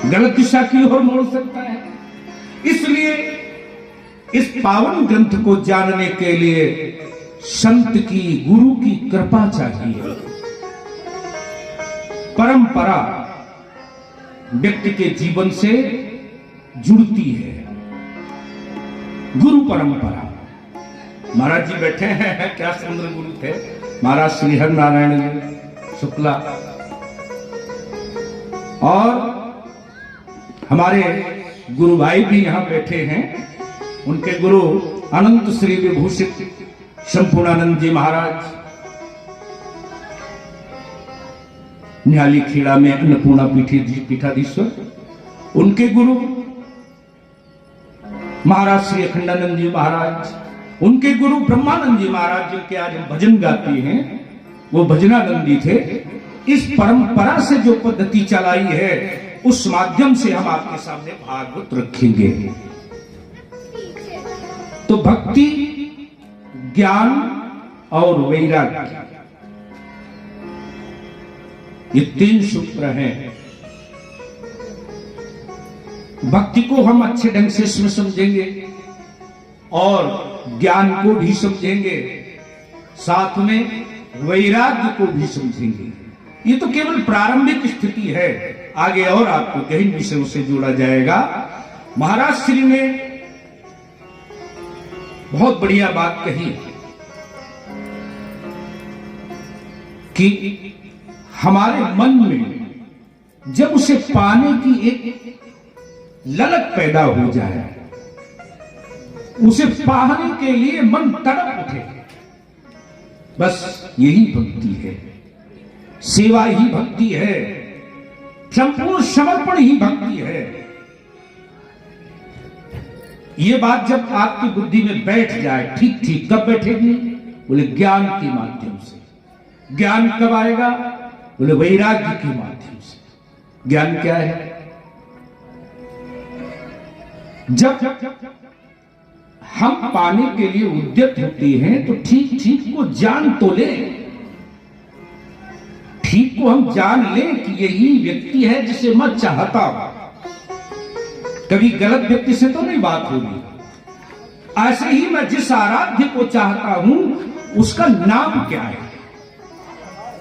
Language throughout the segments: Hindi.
गलत दिशा की ओर मोड़ सकता है। इसलिए इस पावन ग्रंथ को जानने के लिए संत की, गुरु की कृपा चाहिए। परंपरा व्यक्ति के जीवन से जुड़ती है। गुरु परंपरा। महाराज जी बैठे हैं, क्या सुंदर गुरु थे महाराज श्री हरि नारायण शुक्ला। और हमारे गुरु भाई भी यहां बैठे हैं। उनके गुरु अनंत श्री विभूषित संपूर्णानंद जी महाराज न्याली खेड़ा में अन्नपूर्णा पीठाधीश्वर। उनके गुरु महाराज श्री अखंडानंद जी महाराज। उनके गुरु ब्रह्मानंद जी महाराज, जिनके आज हम भजन गाते हैं, वो भजनानंदी थे। इस परंपरा से जो पद्धति चलाई है, उस माध्यम से हम आपके सामने भागवत रखेंगे। तो भक्ति, ज्ञान और वैराग्य, ये 3 सूत्र हैं। भक्ति को हम अच्छे ढंग से इसमें समझेंगे और ज्ञान को भी समझेंगे, साथ में वैराग्य को भी समझेंगे। ये तो केवल प्रारंभिक स्थिति है, आगे और आपको गहन विषयों से जोड़ा जाएगा। महाराज श्री ने बहुत बढ़िया बात कही कि हमारे मन में जब उसे पाने की एक ललक पैदा हो जाए, उसे पाने के लिए मन तड़प उठे, बस यही भक्ति है। सेवा ही भक्ति है, संपूर्ण समर्पण ही भक्ति है। ये बात जब आपकी बुद्धि में बैठ जाए, ठीक ठीक कब बैठेगी? बोले ज्ञान के माध्यम से। ज्ञान कब आएगा? बोले वैराग्य के माध्यम से। ज्ञान क्या है? जब हम पाने के लिए उद्यत होते हैं तो ठीक ठीक को जान तो ले, ठीक को हम जान लें कि यही व्यक्ति है जिसे मैं चाहता हूं। कभी गलत व्यक्ति से तो नहीं बात होगी। ऐसे ही मैं जिस आराध्य को चाहता हूं, उसका नाम क्या है?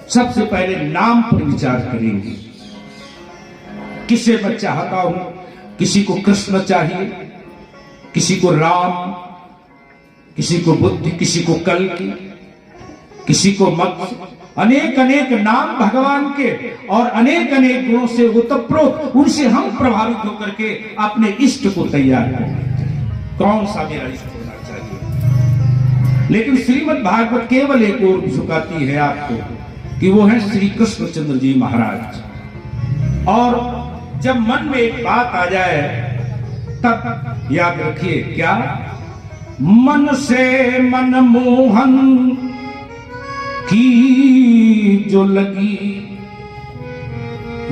सबसे पहले नाम पर विचार करेंगे। किसे मैं चाहता हूं? किसी को कृष्ण चाहिए, किसी को राम, किसी को बुद्धि, किसी को कल्कि, किसी को मत्स्य। अनेक अनेक नाम भगवान के और अनेक अनेक गुणों से ओतप्रोत, उनसे हम प्रभावित होकर के अपने इष्ट को तैयार करें। कौन सा मेरा इष्ट होना चाहिए? लेकिन श्रीमद् भागवत केवल एक ओर झुकाती है आपको कि वो है श्री कृष्णचंद्र जी महाराज। और जब मन में एक बात आ जाए, तब याद रखिए क्या? मन से मन मोहन की जो लगी,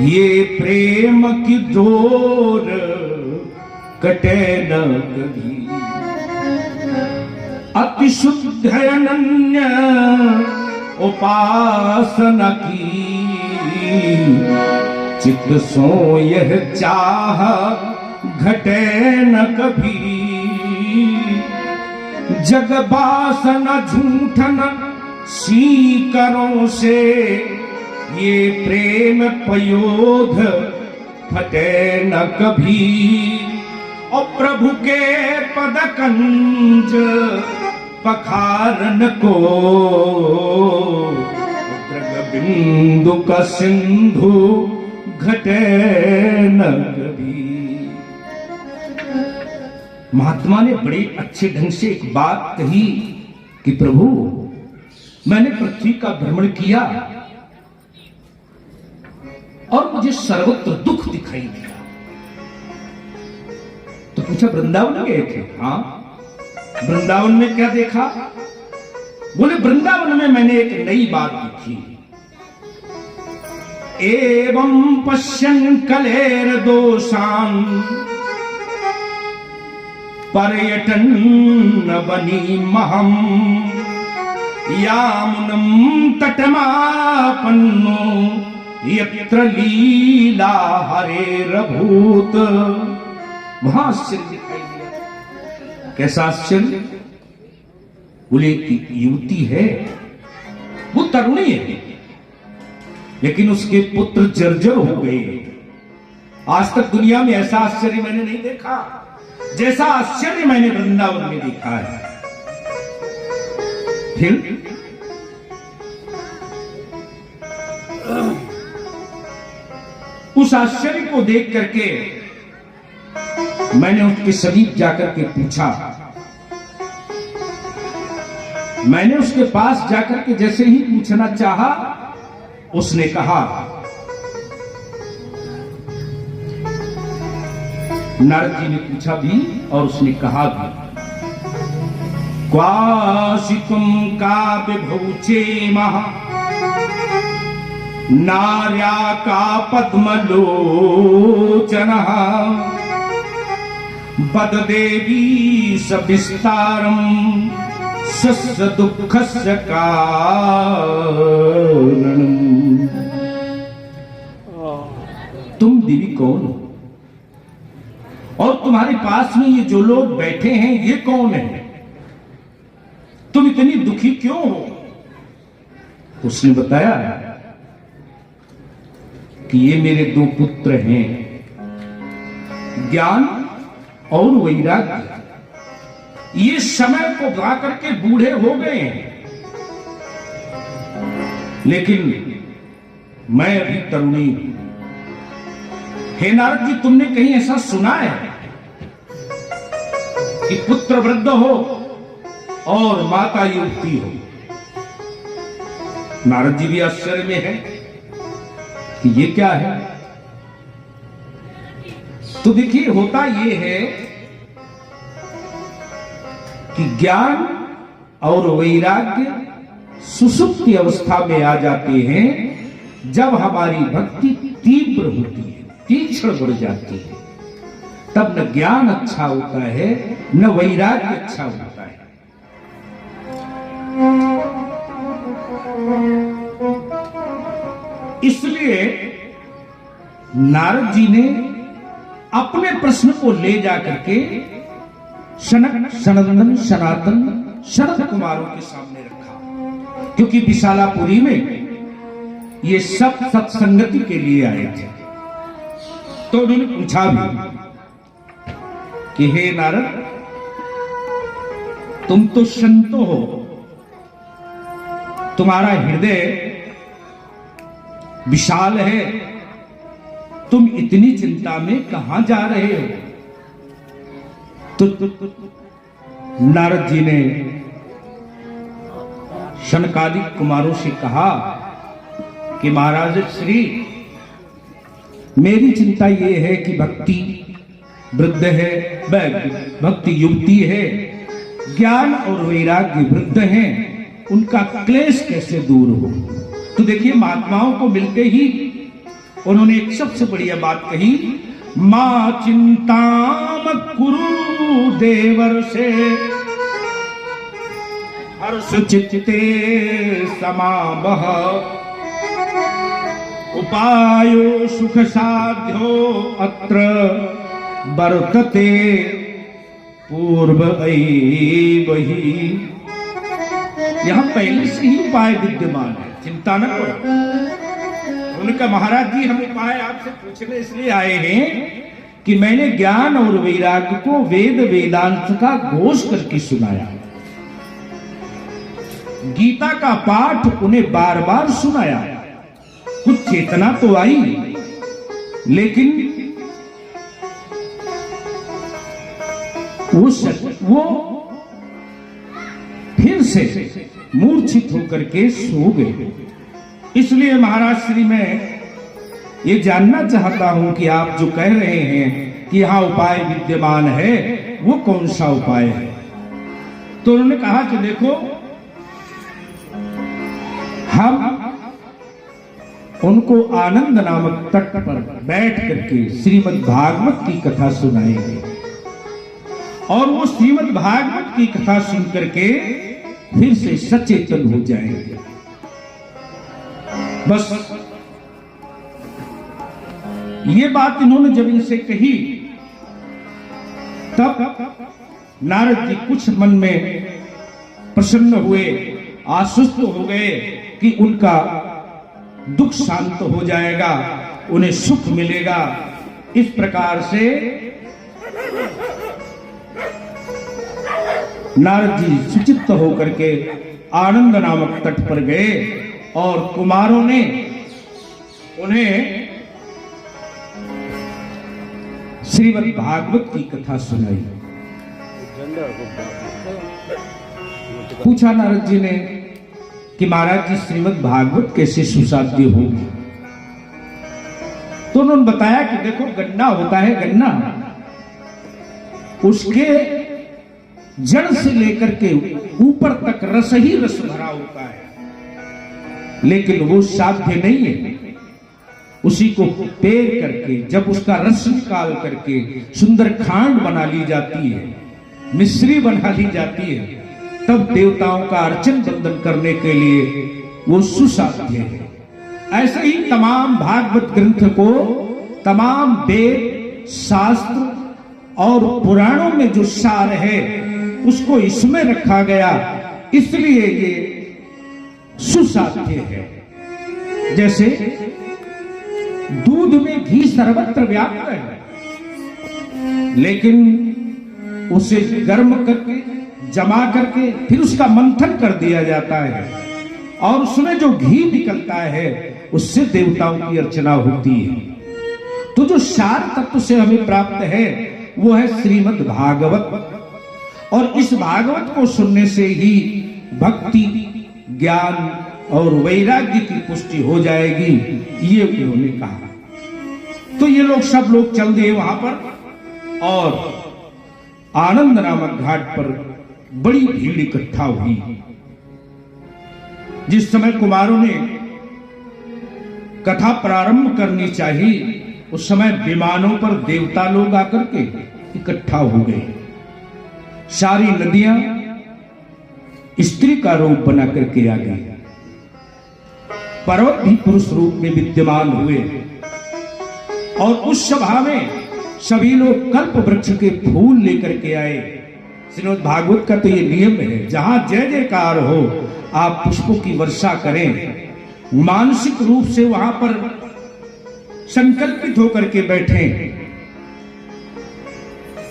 ये प्रेम की डोर कटे न कभी। अति शुद्ध अनन्य उपासना की, चित्त सो यह चाह घटे न कभी। जग बासना झूठन सीकरों से, ये प्रेम पयोध फटे न कभी। और प्रभु के पद कंज पखारन को, बिंदु का सिंधु घटे न कभी। महात्मा ने बड़े अच्छे ढंग से एक बात कही कि प्रभु, मैंने पृथ्वी का भ्रमण किया और मुझे सर्वत्र दुख दिखाई दिया। तो पूछा वृंदावन गए थे? हाँ। वृंदावन में क्या देखा? बोले वृंदावन में मैंने एक नई बात देखी। एवं पश्यन् कलेर दोषान् पर्यटन बनी महम, यामुनम तटमापन्नो यत्र लीला हरे रभूत। वहां आश्चर्य दिखाई दिया। कैसा आश्चर्य? बोले कि युवती है, वो तरुणी है, लेकिन उसके पुत्र जर्जर हो गए। आज तक दुनिया में ऐसा आश्चर्य मैंने नहीं देखा जैसा आश्चर्य मैंने वृंदावन में देखा है। फिर उस आश्चर्य को देख करके मैंने उसके समीप जाकर के पूछा। मैंने उसके पास जाकर के जैसे ही पूछना चाहा, उसने कहा, नारद जी ने पूछा भी और उसने कहा भी, क्वाशितुम काव्य भौचे महा नार्या का पद्मलोचन बद देवी सविस्तारम सस्य दुःखस्य कारणम। तुम देवी कौन हो और तुम्हारे पास में ये जो लोग बैठे हैं ये कौन है? तुम इतनी दुखी क्यों हो? उसने बताया कि ये मेरे दो पुत्र हैं, ज्ञान और वैराग्य। ये समय को गा करके बूढ़े हो गए हैं, लेकिन मैं अभी तरुणी हूं। हे नारद जी, तुमने कहीं ऐसा सुना है कि पुत्र वृद्ध हो और माता युवती हो? नारद जी भी आश्चर्य में है कि ये क्या है। तो देखिए, होता ये है कि ज्ञान और वैराग्य सुसुप्ति अवस्था में आ जाते हैं जब हमारी भक्ति तीव्र होती है, तीक्ष्ण बढ़ जाती है। तब न ज्ञान अच्छा होता है न वैराग्य अच्छा होता है। इसलिए नारद जी ने अपने प्रश्न को ले जाकर के शनक, सनंदन, सनातन, शरद कुमारों के सामने रखा, क्योंकि विशालापुरी में ये सब सत्संगति के लिए आए थे। तो उन्होंने पूछा भी कि हे नारद, तुम तो संत हो, तुम्हारा हृदय विशाल है, तुम इतनी चिंता में कहां जा रहे हो? तो नारद जी ने शनकादिक कुमारों से कहा कि महाराज श्री, मेरी चिंता यह है कि भक्ति वृद्ध है, भक्ति युवती है, ज्ञान और वैराग्य वृद्ध हैं, उनका क्लेश कैसे दूर हो। तो देखिए, महात्माओं को मिलते ही उन्होंने एक सबसे बढ़िया बात कही, मां चिंताम कुरु देवर से हर्ष चित्ते समावह उपायो सुख साध्यो अत्र वर्तते पूर्व वही। यहां पहले से ही उपाय विद्यमान है, चिंता न करो। उनका महाराज जी, हम उपाय आपसे पूछने इसलिए आए हैं कि मैंने ज्ञान और वैराग्य को वेद वेदांत का घोष करके सुनाया, गीता का पाठ उन्हें बार बार सुनाया। कुछ चेतना तो आई, लेकिन वो फिर से मूर्छित होकर के सो गए। इसलिए महाराज श्री, मैं ये जानना चाहता हूं कि आप जो कह रहे हैं कि यहां उपाय विद्यमान है, वो कौन सा उपाय है? तो उन्होंने कहा कि देखो, हम उनको आनंद नामक तट पर बैठ करके श्रीमद् भागवत की कथा सुनाएंगे, और वो श्रीमद् भागवत की कथा सुन करके फिर से सचेतन हो जाएंगे। बस ये बात इन्होंने जब इनसे कही तब नारद जी कुछ मन में प्रसन्न हुए, आश्वस्त हो गए कि उनका दुख शांत हो जाएगा, उन्हें सुख मिलेगा। इस प्रकार से नारद जी सुचित्त होकर के आनंद नामक तट पर गए और कुमारों ने उन्हें श्रीमद् भागवत की कथा सुनाई। पूछा नारद जी ने कि महाराज जी श्रीमद् भागवत कैसे सुसाध्य होगी? तो उन्होंने बताया कि देखो, गन्ना होता है, गन्ना उसके जड़ से लेकर के ऊपर तक रस ही रस भरा होता है, लेकिन वो साध्य नहीं है। उसी को पेर करके जब उसका रस निकाल करके सुंदर खांड बना ली जाती है, मिश्री बना ली जाती है, तब देवताओं का अर्चन बंदन करने के लिए वो सुसाध्य है। ऐसे ही तमाम भागवत ग्रंथ को, तमाम वेद शास्त्र और पुराणों में जो सार है उसको इसमें रखा गया, इसलिए ये सुसाध्य है। जैसे दूध में घी सर्वत्र व्याप्त है, लेकिन उसे गर्म करके जमा करके फिर उसका मंथन कर दिया जाता है और उसमें जो घी निकलता है उससे देवताओं की अर्चना होती है। तो जो सार तत्व से हमें प्राप्त है वो है श्रीमद् भागवत, और इस भागवत को सुनने से ही भक्ति, ज्ञान और वैराग्य की पुष्टि हो जाएगी, ये उन्होंने कहा। तो ये लोग सब लोग चल दिए वहां पर और आनंद नामक घाट पर बड़ी भीड़ इकट्ठा हुई। जिस समय कुमारों ने कथा प्रारंभ करनी चाहिए उस समय विमानों पर देवता लोग आकर के इकट्ठा हो गए। सारी नदियां स्त्री का रूप बना करके आ गई, पर्वत भी पुरुष रूप में विद्यमान हुए और उस सभा में सभी लोग कल्प वृक्ष के फूल लेकर के आए। श्रीमद् भागवत का तो ये नियम है, जहां जय जयकार हो आप पुष्पों की वर्षा करें, मानसिक रूप से वहां पर संकल्पित होकर के बैठें।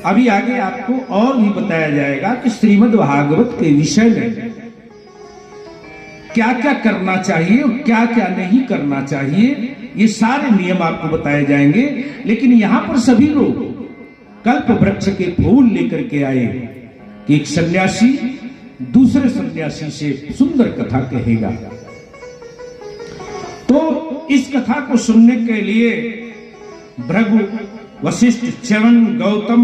अभी आगे आपको और भी बताया जाएगा कि श्रीमद् भागवत के विषय में क्या क्या करना चाहिए और क्या क्या नहीं करना चाहिए, ये सारे नियम आपको बताए जाएंगे। लेकिन यहां पर सभी लोग कल्प वृक्ष के फूल लेकर के आए कि एक सन्यासी दूसरे सन्यासी से सुंदर कथा कहेगा। तो इस कथा को सुनने के लिए भृगु, वशिष्ठ, च्यवन, गौतम,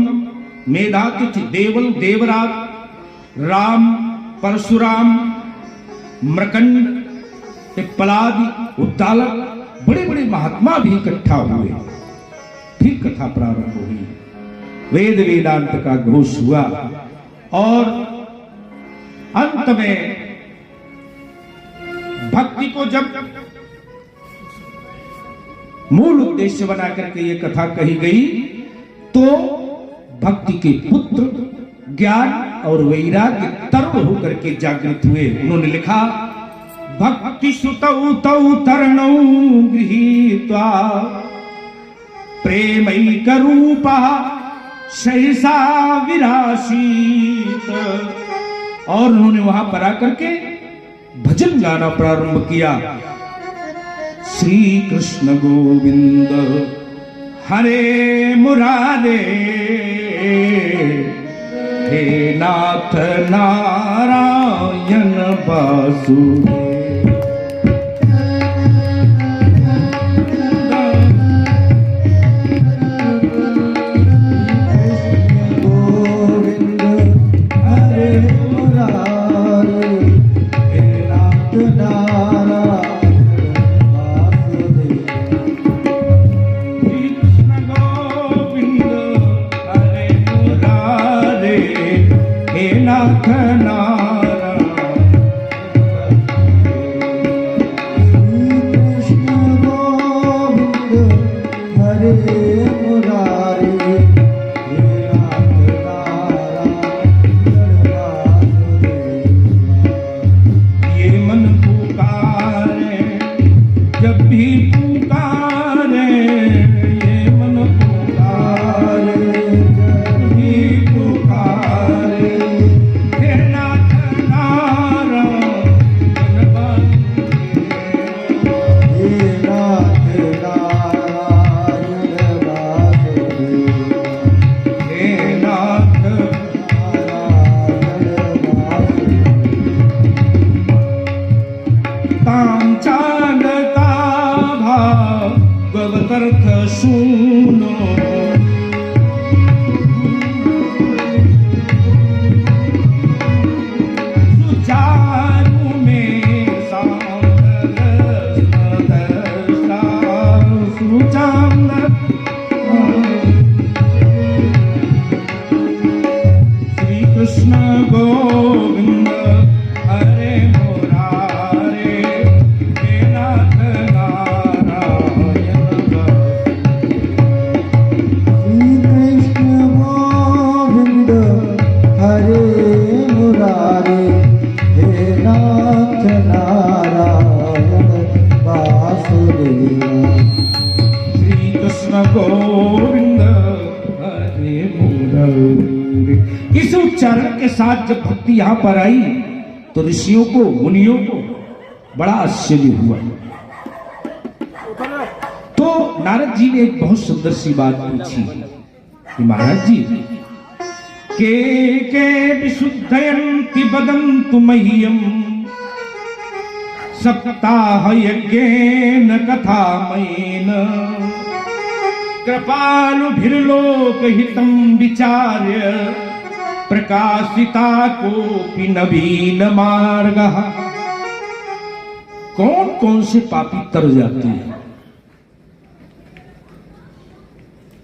मेधातिथि, देवल, देवराज, राम, परशुराम, मृकंड, पिप्पलादि, उद्दालक, बड़े बड़े महात्मा भी इकट्ठा हुए। फिर कथा प्रारंभ हुई, वेद वेदांत का घोष हुआ और अंत में भक्ति को जब मूल उद्देश्य बना करके ये कथा कही गई तो भक्ति के पुत्र ज्ञान और वैराग्य तरुण होकर के जागृत हुए। उन्होंने लिखा, भक्ति सुतौ तौ तरणौ गृहीत्वा प्रेमैक रूपा सहसा विरासीत। और उन्होंने वहां पर आकर के भजन गाना प्रारंभ किया, श्री कृष्ण गोविंद हरे मुरारे, हे नाथ नारायण वासुदेव। गोविंद हरे मुरारी। इस उच्चारण के साथ जब भक्ति यहां पर आई तो ऋषियों को, मुनियों को बड़ा आश्चर्य हुआ। तो नारद जी ने एक बहुत सुंदर सी बात पूछी कि महाराज जी, के विशुद्धयन्ति वदन्तु मह्यम् सप्ताह यज्ञेन कथामयेन कृपालुभिर्लोकहितं विचार्य प्रकाशिता कोऽपि नवीन मार्गः। कौन कौन से पापी तर जाते हैं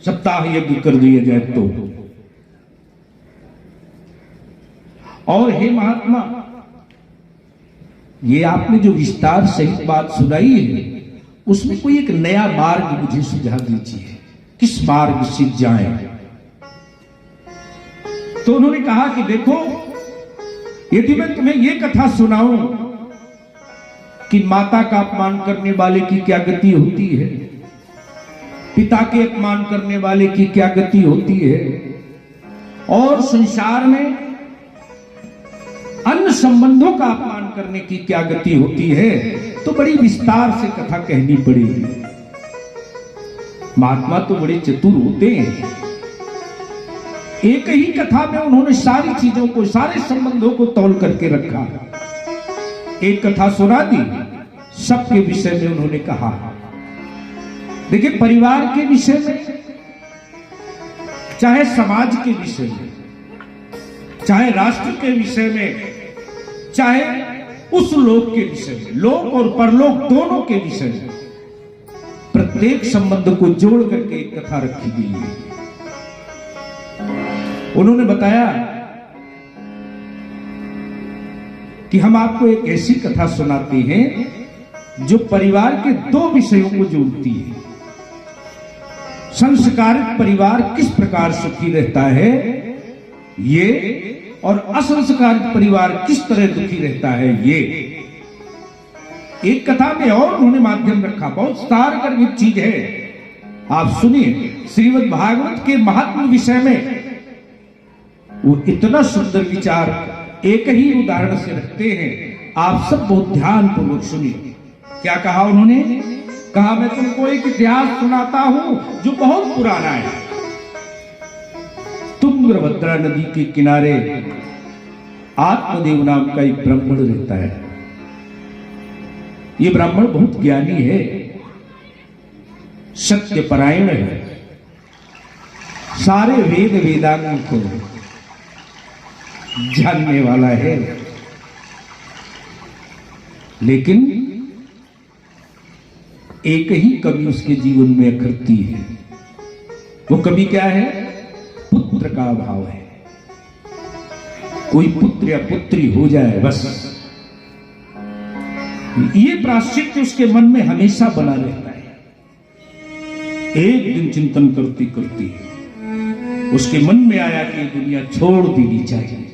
सप्ताह यज्ञ कर दिया जाए तो। और हे महात्मा, ये आपने जो विस्तार सहित बात सुनाई है उसमें कोई एक नया मार्ग मुझे सुझा दीजिए, किस मार्ग से जाएं। तो उन्होंने कहा कि देखो, यदि मैं तुम्हें यह कथा सुनाऊं कि माता का अपमान करने वाले की क्या गति होती है, पिता के अपमान करने वाले की क्या गति होती है, और संसार में अन्य संबंधों का अपमान करने की क्या गति होती है, तो बड़ी विस्तार से कथा कहनी पड़ेगी। महात्मा तो बड़े चतुर होते हैं, एक ही कथा में उन्होंने सारी चीजों को, सारे संबंधों को तौल करके रखा। एक कथा सुना दी, सबके विषय में उन्होंने कहा। देखिए, परिवार के विषय में, चाहे समाज के विषय में, चाहे राष्ट्र के विषय में, चाहे उस लोक के विषय में, लोक और परलोक दोनों के विषय में, प्रत्येक संबंध को जोड़ करके एक कथा रखी गई है। उन्होंने बताया कि हम आपको एक ऐसी कथा सुनाते हैं जो परिवार के दो विषयों को जोड़ती है। संस्कारित परिवार किस प्रकार सुखी रहता है ये, और असंस्कारित परिवार किस तरह दुखी रहता है ये। एक कथा में और उन्होंने माध्यम रखा, बहुत सारगर्भित चीज है, आप सुनिए। श्रीमद् भागवत के महात्म विषय में वो इतना सुंदर विचार एक ही उदाहरण से रखते हैं, आप सब बहुत ध्यान पूर्वक सुनिए। क्या कहा उन्होंने? कहा, मैं तुमको एक इतिहास सुनाता हूं जो बहुत पुराना है। तुंगभद्रा नदी के किनारे आत्मदेव नाम का एक ब्राह्मण रहता है। ये ब्राह्मण बहुत ज्ञानी है, सत्यपरायण है, सारे वेद वेदांगों को जानने वाला है। लेकिन एक ही कमी उसके जीवन में अखरती है। वो कमी क्या है? पुत्र का अभाव है। कोई पुत्र या पुत्री हो जाए बस, ये प्राश्चित्य उसके मन में हमेशा बना रहता है। एक दिन चिंतन करती करती उसके मन में आया कि दुनिया छोड़ देनी चाहिए।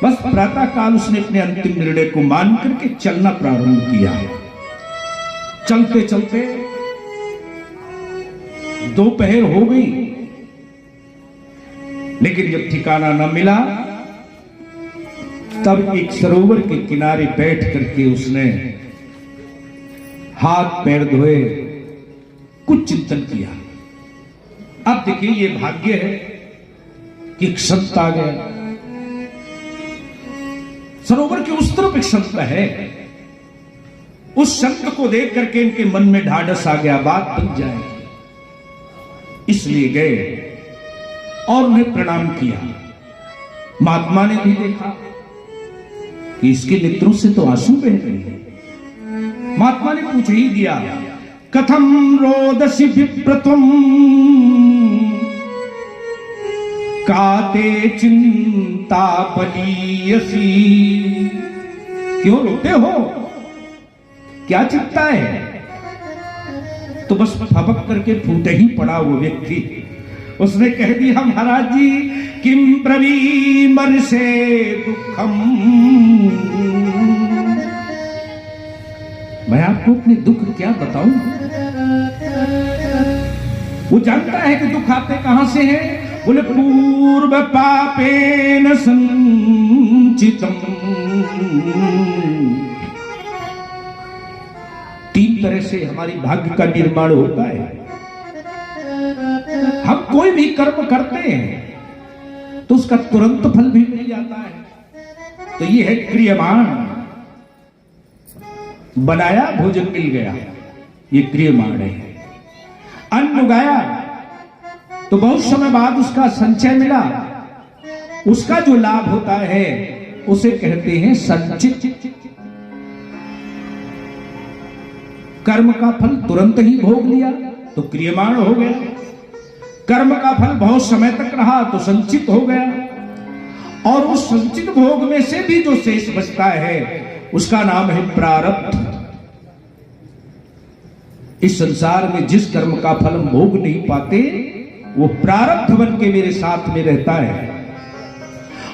बस प्रातः काल उसने अपने अंतिम निर्णय को मान करके चलना प्रारंभ किया। चलते चलते दोपहर हो गई, लेकिन जब ठिकाना न मिला तब एक सरोवर के किनारे बैठ करके उसने हाथ पैर धोए, कुछ चिंतन किया। अब देखिए, ये भाग्य है कि एक संत आ गया। सरोवर के उस तरफ एक संत है। उस संत को देख करके इनके मन में ढाढ़स आ गया, बात बन जाएगी। इसलिए गए और उन्हें प्रणाम किया। महात्मा ने भी देखा कि इसके नेत्रों से तो आंसू बह रहे हैं। महात्मा ने पूछ ही दिया, कथम रोदसी विप्रतम काते चिंता पलीयसी। क्यों रोते हो, क्या चिंता है? तो बस फपक करके फूटे ही पड़ा वो व्यक्ति। उसने कह दिया, महाराज जी, किम ब्रवीमर् से दुखम। मैं आपको अपने दुख क्या बताऊं? वो जानता है कि दुख आते कहां से हैं। बोले पूर्व पापेन संचितम। 3 तरह से हमारी भाग्य का निर्माण होता है। हम कोई भी कर्म करते हैं तो उसका तुरंत फल भी मिल जाता है। तो ये है क्रियमाण। बनाया भोजन मिल गया, ये क्रियमाण है। अन्न उगाया तो बहुत समय बाद उसका संचय मिला, उसका जो लाभ होता है उसे कहते हैं संचित। कर्म का फल तुरंत ही भोग लिया तो क्रियमाण हो गया, कर्म का फल बहुत समय तक रहा तो संचित हो गया। और उस संचित भोग में से भी जो शेष बचता है उसका नाम है प्रारब्ध। इस संसार में जिस कर्म का फल हम भोग नहीं पाते वो प्रारब्ध बन के मेरे साथ में रहता है।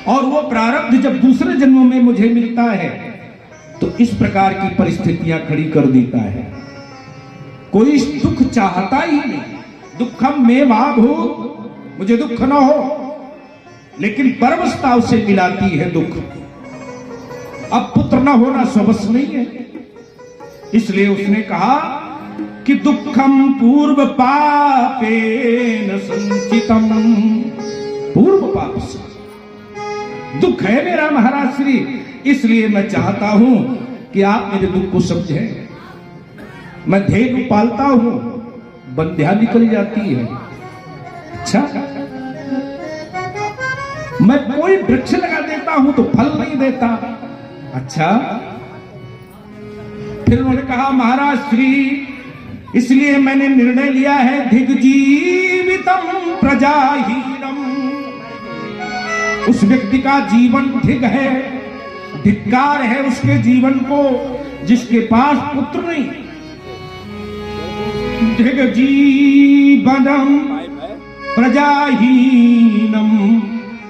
और वो प्रारब्ध जब दूसरे जन्मों में मुझे मिलता है तो इस प्रकार की परिस्थितियां खड़ी कर देता है। कोई दुख चाहता ही नहीं, दुखम में महाभूत, मुझे दुख न हो, लेकिन परवस्था उसे मिलाती है दुख। अब पुत्र न होना स्वबस नहीं है, इसलिए उसने कहा कि दुखम पूर्व पापेन संचितम। पूर्व पाप से दुख है मेरा महाराज श्री, इसलिए मैं चाहता हूं कि आप मेरे दुख को समझें। मैं धेनु पालता हूं, बंध्या निकल जाती है। अच्छा, मैं कोई वृक्ष लगा देता हूं तो फल नहीं देता। अच्छा, फिर उन्होंने कहा महाराज श्री, इसलिए मैंने निर्णय लिया है धिग्जीवितम प्रजाहीनम। उस व्यक्ति का जीवन धिग है, धिक्कार है उसके जीवन को जिसके पास पुत्र नहीं। धिग्जीवनम प्रजाहीनम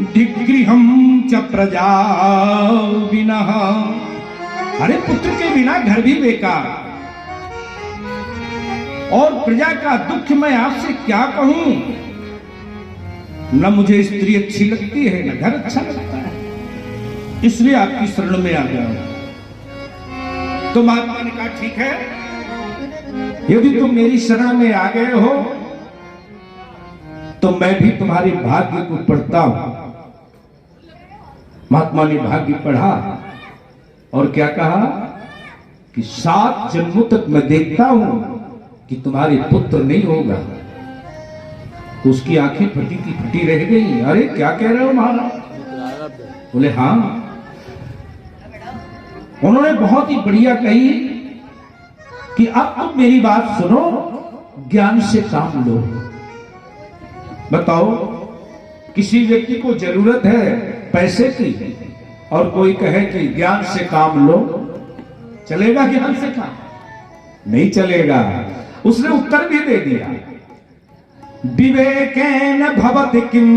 धिगृहम च प्रजा विनः। अरे पुत्र के बिना घर भी बेकार, और प्रजा का दुख मैं आपसे क्या कहूं। न मुझे स्त्री अच्छी लगती है न घर अच्छा लगता है, इसलिए आपकी शरण में आ गया हूं। तो महात्मा ने कहा ठीक है, यदि तुम मेरी शरण में आ गए हो तो मैं भी तुम्हारे भाग्य को पढ़ता हूं। महात्मा ने भाग्य पढ़ा और क्या कहा कि 7 जन्मों तक मैं देखता हूं कि तुम्हारे पुत्र नहीं होगा। तो उसकी आंखें फटी की फटी रह गई। अरे क्या कह रहे हो महाराज? बोले हाँ। उन्होंने बहुत ही बढ़िया कही कि अब तुम मेरी बात सुनो, ज्ञान से काम लो। बताओ, किसी व्यक्ति को जरूरत है पैसे की और कोई कहे कि ज्ञान से काम लो, चलेगा ज्ञान से काम? नहीं चलेगा। उसने उत्तर भी दे दिया, विवेकेन भवति किम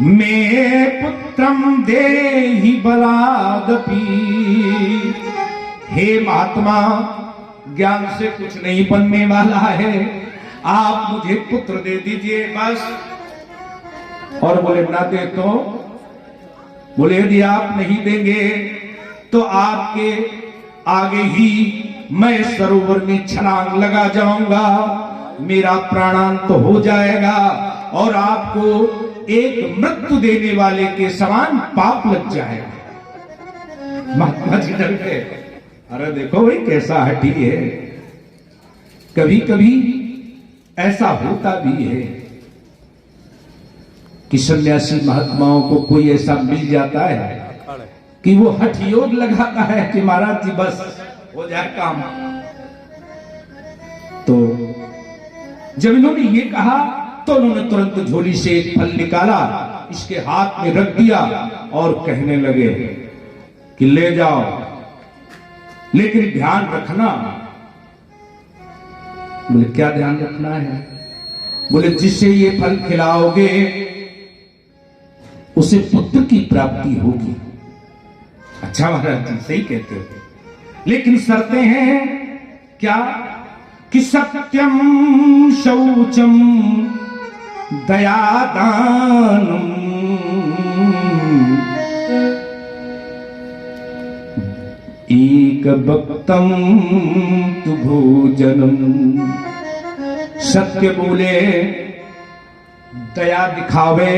मे पुत्रम देहि बलादपि। हे महात्मा, ज्ञान से कुछ नहीं बनने वाला है, आप मुझे पुत्र दे दीजिए बस। और बोले ना दे तो? बोले यदि आप नहीं देंगे तो आपके आगे ही मैं सरोवर में छलांग लगा जाऊंगा, मेरा प्राणांत हो जाएगा और आपको एक मृत्यु देने वाले के समान पाप लग जाएगा। महात्मा जी डर गए। अरे देखो भाई कैसा हठी है। कभी कभी ऐसा होता भी है कि सन्यासी महात्माओं को कोई ऐसा मिल जाता है कि वो हठ योग लगाता है कि महाराज जी बस हो जाए काम। तो जब इन्होंने ये कहा तो उन्होंने तुरंत झोली से एक फल निकाला, इसके हाथ में रख दिया और कहने लगे कि ले जाओ, लेकिन ध्यान रखना। बोले क्या ध्यान रखना है? बोले जिसे ये फल खिलाओगे उसे पुत्र की प्राप्ति होगी। अच्छा महाराज जी सही कहते हो, लेकिन शर्तें हैं क्या? कि सत्यम शौचम दयादानम एक भक्तम तु भोजनम। सत्य बोले, दया दिखावे,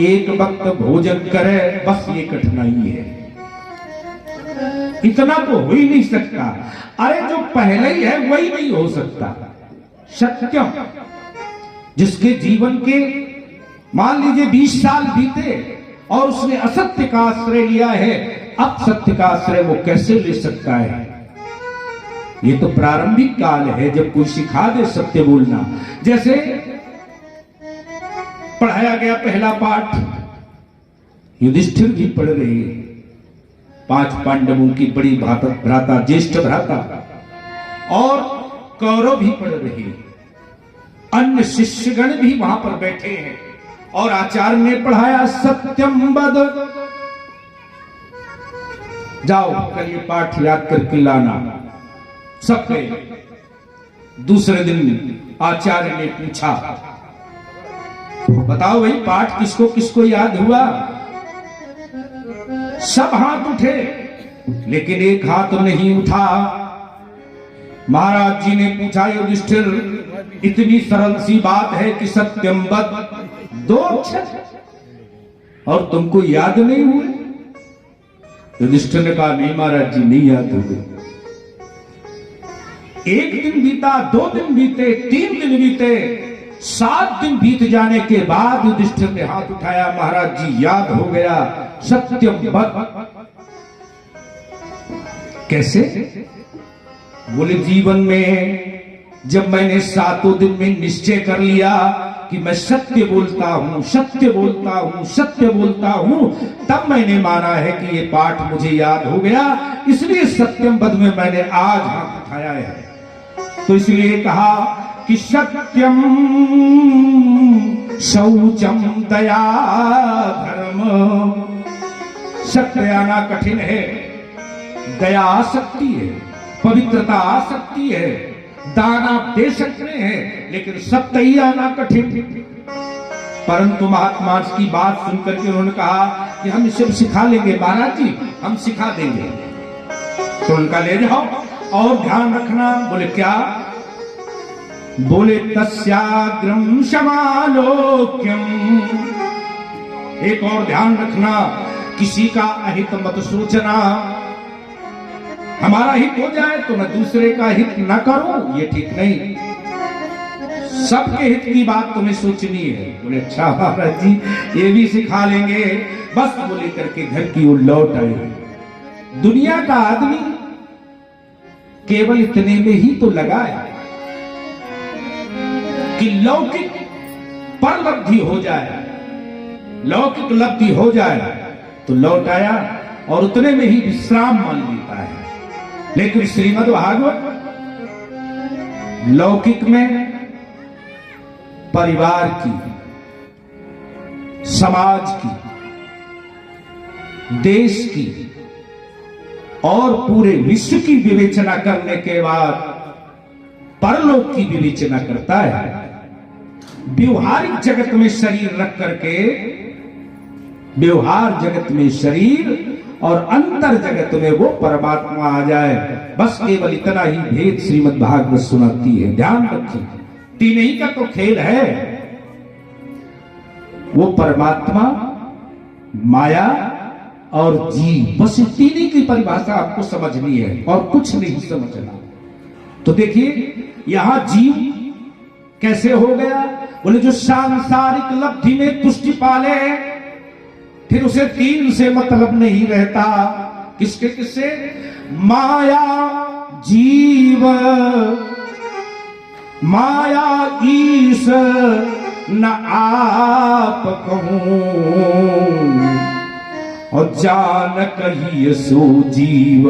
एक वक्त भोजन करे, बस ये कठिनाई है। इतना तो हो ही नहीं सकता। अरे जो पहले ही है वही नहीं हो सकता। सत्यम, जिसके जीवन के मान लीजिए 20 साल बीते और उसने असत्य का आश्रय लिया है, अब सत्य का आश्रय वो कैसे ले सकता है? ये तो प्रारंभिक काल है जब कोई सिखा दे सत्य बोलना। जैसे पढ़ाया गया पहला पाठ, युधिष्ठिर भी पढ़ रहे हैं, 5 पांडवों की बड़ी भ्राता, ज्येष्ठ भ्राता, और कौरव भी पढ़ रहे हैं, अन्य शिष्यगण भी वहां पर बैठे हैं, और आचार्य ने पढ़ाया सत्यम वद। जाओ कल ये पाठ याद करके लाना। सब गए। दूसरे दिन आचार्य ने पूछा, बताओ भाई पाठ किसको किसको याद हुआ? सब हाथ उठे, लेकिन एक हाथ नहीं उठा। महाराज जी ने पूछा, युधिष्ठिर इतनी सरल सी बात है कि सत्यम वद, 2 अक्षर, और तुमको याद नहीं हुए? युधिष्ठिर ने कहा, नहीं महाराज जी, नहीं याद हुए। 1 दिन बीता, 2 दिन बीते, 3 दिन बीते, 7 दिन बीत जाने के बाद युधिष्ठिर ने हाथ उठाया, महाराज जी याद हो गया, सत्यम वद। कैसे? बोले, जीवन में जब मैंने 7 दिन में निश्चय कर लिया कि मैं सत्य बोलता हूं, सत्य बोलता हूं, सत्य बोलता हूं, तब मैंने माना है कि ये पाठ मुझे याद हो गया, इसलिए सत्यम वद में मैंने आज हाथ उठाया है। तो इसलिए कहा कि सत्यम शौचम दया धर्म। सत्य आना कठिन है, दया आ सकती है, पवित्रता आ सकती है, दान आप दे सकते हैं, लेकिन सत्य ही आना कठिन। परंतु महात्मा की बात सुनकर के उन्होंने कहा कि हम इसे सिखा लेंगे महाराज जी, हम सिखा देंगे। तो उनका ले जाओ और ध्यान रखना। बोले क्या? बोले तस्याग्रम समालोक्यम। एक और ध्यान रखना, किसी का अहित मत सोचना। हमारा हित हो जाए तो मैं दूसरे का हित न करूं, ये ठीक नहीं। सबके हित की बात तुम्हें सोचनी है। बोले अच्छा महाराज जी, ये भी सिखा लेंगे। बस बोले करके घर की ओर लौट आए। दुनिया का आदमी केवल इतने में ही तो लगा है कि लौकिक परलब्धि हो जाए, लौकिक लब्धि हो जाए, तो लौट आया और उतने में ही विश्राम मान लेता है। लेकिन श्रीमद् भागवत लौकिक में परिवार की, समाज की, देश की और पूरे विश्व की विवेचना करने के बाद परलोक की विवेचना करता है। व्यवहारिक जगत में शरीर रख करके, व्यवहार जगत में शरीर और अंतर जगत में वो परमात्मा आ जाए, बस केवल इतना ही भेद श्रीमद् भागवत सुनाती है। ध्यान रखिए, 3 ही का तो खेल है। वो परमात्मा, माया और जीव, बस 3 ही की परिभाषा आपको समझनी है और कुछ नहीं समझना। तो देखिए यहां जीव कैसे हो गया? बोले जो सांसारिक लब्धि में तुष्टि पाले, फिर उसे 3 से मतलब नहीं रहता। किसके किससे? माया जीव, माया ईश, न आप कहूं और जान कहिए सो जीव।